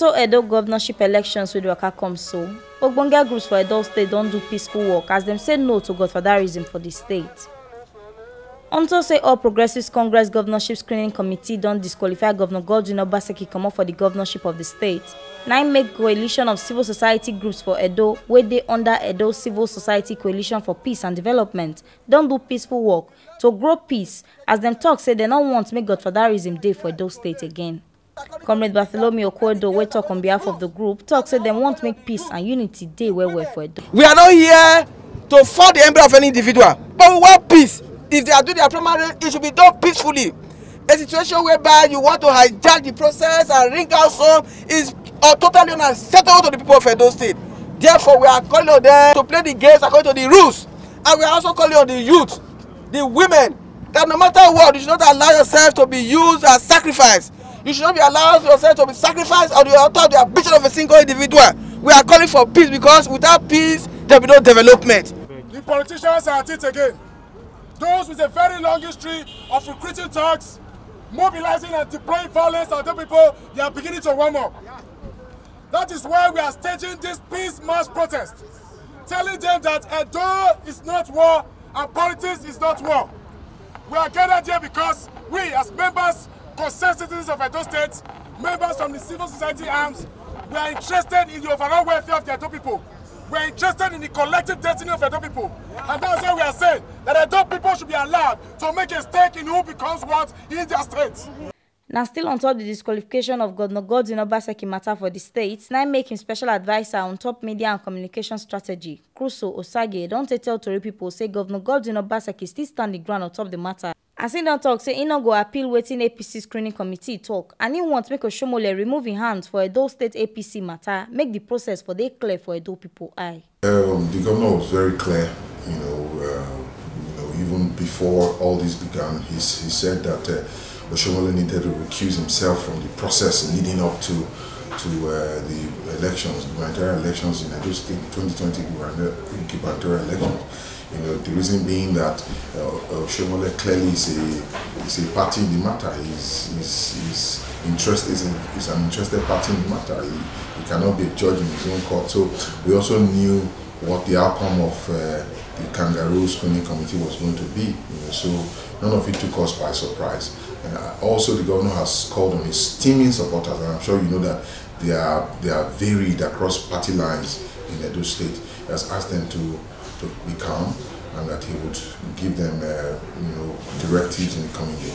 Onto Edo governorship elections with waka come so, ogbonge groups for Edo State don't do peaceful work as them say no to godfatherism for the state. Onto say All Progressives Congress Governorship Screening Committee don't disqualify Governor Godwin Obaseki comot for the governorship of the state. Now make coalition of civil society groups for Edo, where they under Edo Civil Society Coalition for Peace and Development, don't do peaceful work to grow peace, as them talk say they don't want to make godfatherism day for Edo State again. Comrade Bartholomew Okoedo, we talk on behalf of the group, talk say they want to make peace and unity day where we're for Edo. We are not here to fight the emperor of any individual, but we want peace. If they are doing their primary, it should be done peacefully. A situation whereby you want to hijack the process and ring out some is totally unacceptable to the people of Edo State. Therefore, we are calling on them to play the games according to the rules. And we are also calling on the youth, the women, that no matter what, you should not allow yourself to be used as sacrifice. You should not be allowed yourself to be sacrificed on the altar of the ambition of a single individual. We are calling for peace because without peace, there will be no development. The politicians are at it again. Those with a very long history of recruiting thugs, mobilizing and deploying violence on the people, they are beginning to warm up. That is why we are staging this peace mass protest, telling them that Edo is not war and politics is not war. We are gathered here because we, as members, concerned citizens of Edo State, members from the civil society arms, we are interested in the overall welfare of the Edo people. We are interested in the collective destiny of Edo people. And that's why we are saying that Edo people should be allowed to make a stake in who becomes what in their state. Now still on top the disqualification of Governor Godwin Obaseki matter for the state, now make him special advisor on top media and communication strategy. Crusoe Osage don't tell Tori people say Governor Godwin Obaseki still stand the ground on top the matter. As he don't talk, say he no go appeal waiting APC screening committee talk, and he wants make Oshomole remove his hands for Edo State APC matter, make the process for they clear for Edo people eye. The governor was very clear, even before all this began. He said that Oshomole needed to recuse himself from the process leading up to the elections, the gubernatorial elections in Edo State 2020 gubernatorial elections. The reason being that Oshomole clearly is a party in the matter. He's an interested party in the matter. He cannot be a judge in his own court. So we also knew what the outcome of the Kangaroo Screening Committee was going to be. So none of it took us by surprise. Also, the governor has called on his teaming supporters, and I'm sure you know that they are varied across party lines in Edo State. He has asked them to be calm and that he would give them directives in the coming day.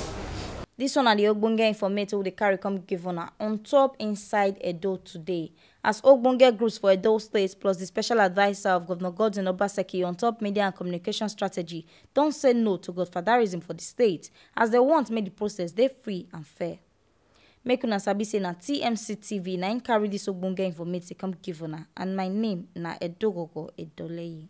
This one are the ogbonge information the carry come governor on top inside Edo today. As ogbonge groups for Edo State plus the special advisor of Governor Godwin Obaseki on top media and communication strategy don't say no to godfatherism for the state, as they want to make the process they free and fair. Make una sabi say na TMC TV na carry this ogbonge information come governor, and my name na Edogogo Edolei.